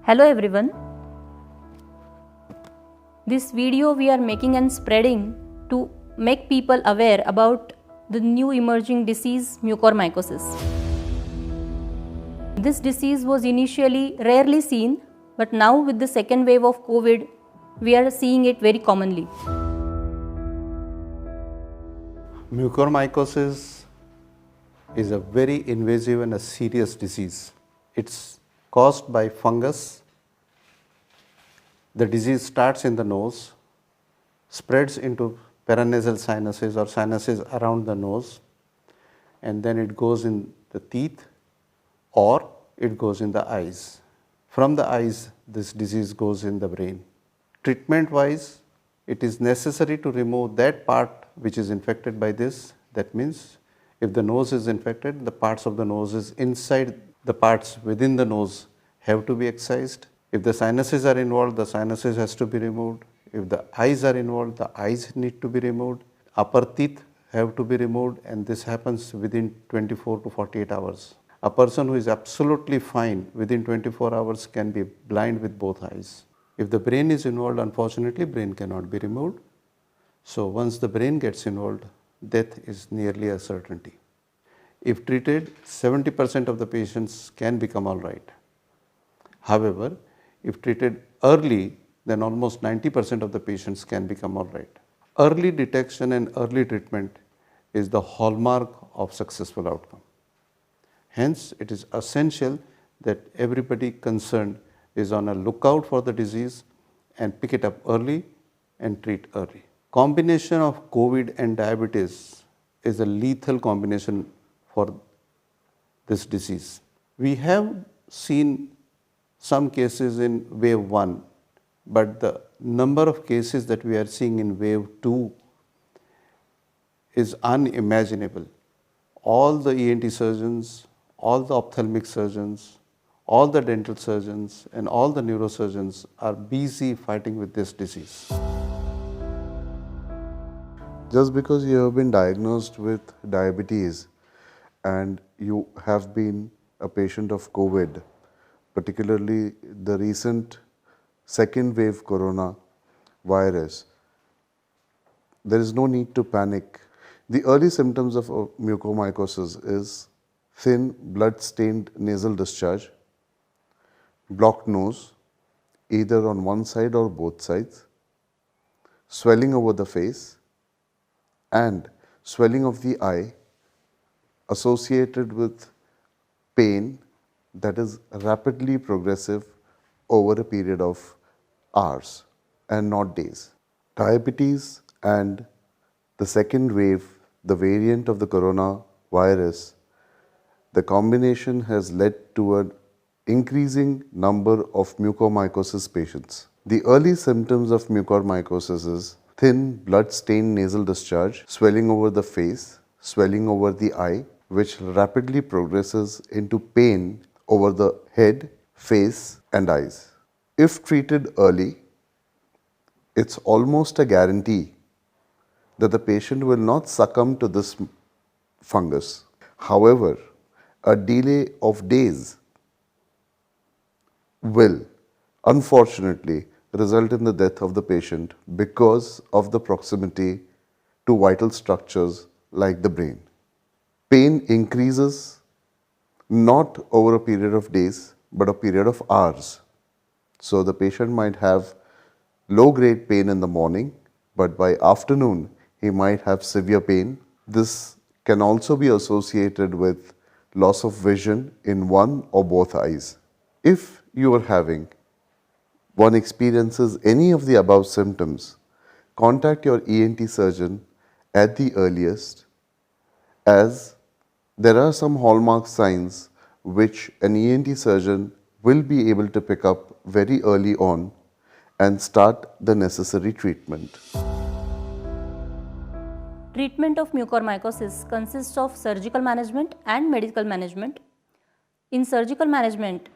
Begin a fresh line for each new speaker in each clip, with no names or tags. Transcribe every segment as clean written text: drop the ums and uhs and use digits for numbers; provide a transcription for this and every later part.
Hello everyone. This video we are making and spreading to make people aware about the new emerging disease mucormycosis. This disease was initially rarely seen, but now with the second wave of COVID, we are seeing it very commonly.
Mucormycosis is a very invasive and a serious disease. It's caused by fungus. The disease starts in the nose, spreads into paranasal sinuses or sinuses around the nose, and then it goes in the teeth or it goes in the eyes. From the eyes, this disease goes in the brain. Treatment wise, it is necessary to remove that part which is infected by this. That means if the nose is infected, the parts of the nose is inside the parts within the nose have to be excised. If the sinuses are involved, the sinuses has to be removed. If the eyes are involved, the eyes need to be removed. Upper teeth have to be removed, and this happens within 24 to 48 hours. A person who is absolutely fine within 24 hours can be blind with both eyes. If the brain is involved, unfortunately, brain cannot be removed. So once the brain gets involved, death is nearly a certainty. If treated, 70% of the patients can become all right. However, if treated early, then almost 90% of the patients can become all right. Early detection and early treatment is the hallmark of successful outcome. Hence, it is essential that everybody concerned is on a lookout for the disease and pick it up early and treat early. Combination of COVID and diabetes is a lethal combination for this disease. We have seen some cases in wave 1, but the number of cases that we are seeing in wave 2 is unimaginable. All the ENT surgeons, all the ophthalmic surgeons, all the dental surgeons and all the neurosurgeons are busy fighting with this disease.
Just because you have been diagnosed with diabetes and you have been a patient of COVID, particularly the recent second wave corona virus, there is no need to panic. The early symptoms of mucormycosis is thin blood-stained nasal discharge, blocked nose, either on one side or both sides, swelling over the face, and swelling of the eye associated with pain that is rapidly progressive over a period of hours and not days. Diabetes and the second wave, the variant of the coronavirus, the combination has led to an increasing number of mucormycosis patients. The early symptoms of mucormycosis is thin blood-stained nasal discharge, swelling over the face, swelling over the eye, which rapidly progresses into pain over the head, face and eyes. If treated early, it's almost a guarantee that the patient will not succumb to this fungus. However, a delay of days will unfortunately result in the death of the patient because of the proximity to vital structures like the brain. Pain increases not over a period of days, but a period of hours. So the patient might have low-grade pain in the morning, but by afternoon he might have severe pain. This can also be associated with loss of vision in one or both eyes. If you are having one experiences any of the above symptoms, contact your ENT surgeon at the earliest, as there are some hallmark signs which an ENT surgeon will be able to pick up very early on and start the necessary treatment.
Treatment of mucormycosis consists of surgical management and medical management. In surgical management,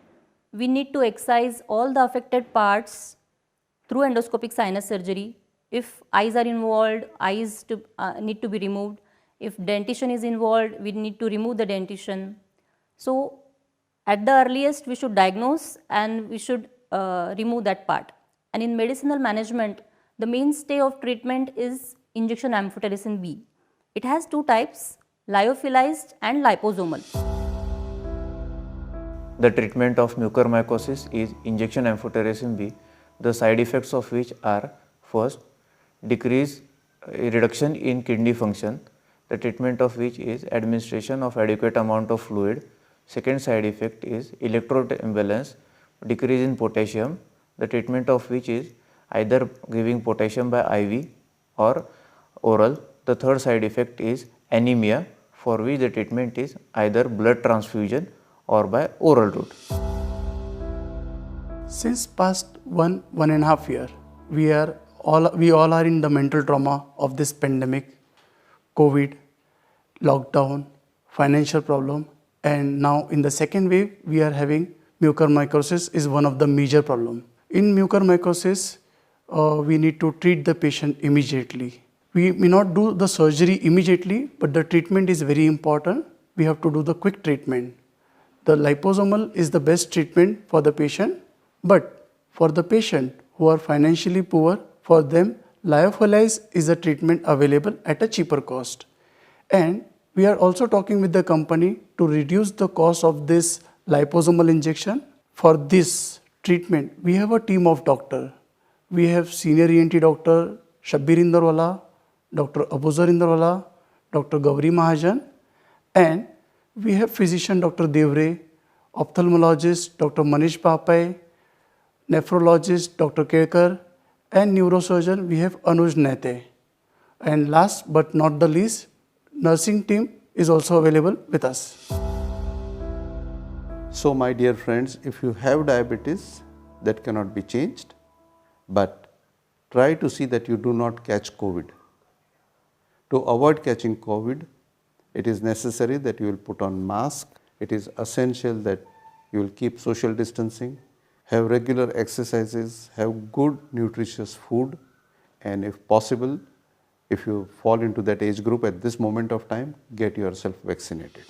we need to excise all the affected parts through endoscopic sinus surgery. If eyes are involved, eyes need to be removed. If dentition is involved, we need to remove the dentition. So at the earliest, we should diagnose and we should remove that part. And in medicinal management, the mainstay of treatment is injection amphotericin B. It has two types, lyophilized and liposomal.
The treatment of mucormycosis is injection amphotericin B, the side effects of which are: first, reduction in kidney function, the treatment of which is administration of adequate amount of fluid. Second side effect is electrolyte imbalance, decrease in potassium, the treatment of which is either giving potassium by IV or oral. The third side effect is anemia, for which the treatment is either blood transfusion or by oral route.
Since past one and a half year, we all are in the mental trauma of this pandemic, COVID, lockdown, financial problem, and now in the second wave we are having mucormycosis is one of the major problem. In mucormycosis, we need to treat the patient immediately. We may not do the surgery immediately, but the treatment is very important. We have to do the quick treatment. The liposomal is the best treatment for the patient, but for the patient who are financially poor, for them lyophilized is a treatment available at a cheaper cost. And we are also talking with the company to reduce the cost of this liposomal injection. For this treatment, we have a team of doctors. We have senior ENT doctor Shabbir Indarwala, Dr. Abuzar Indarwala, Dr. Gauri Mahajan, and we have physician Dr. Devre, ophthalmologist Dr. Manish Papai, nephrologist Dr. Kelkar, and neurosurgeon we have Anuj Nete. And last but not the least, nursing team is also available with us.
So my dear friends, if you have diabetes, that cannot be changed, but try to see that you do not catch COVID. To avoid catching COVID, it is necessary that you will put on mask. It is essential that you will keep social distancing, have regular exercises, have good nutritious food, and if possible, if you fall into that age group at this moment of time, get yourself vaccinated.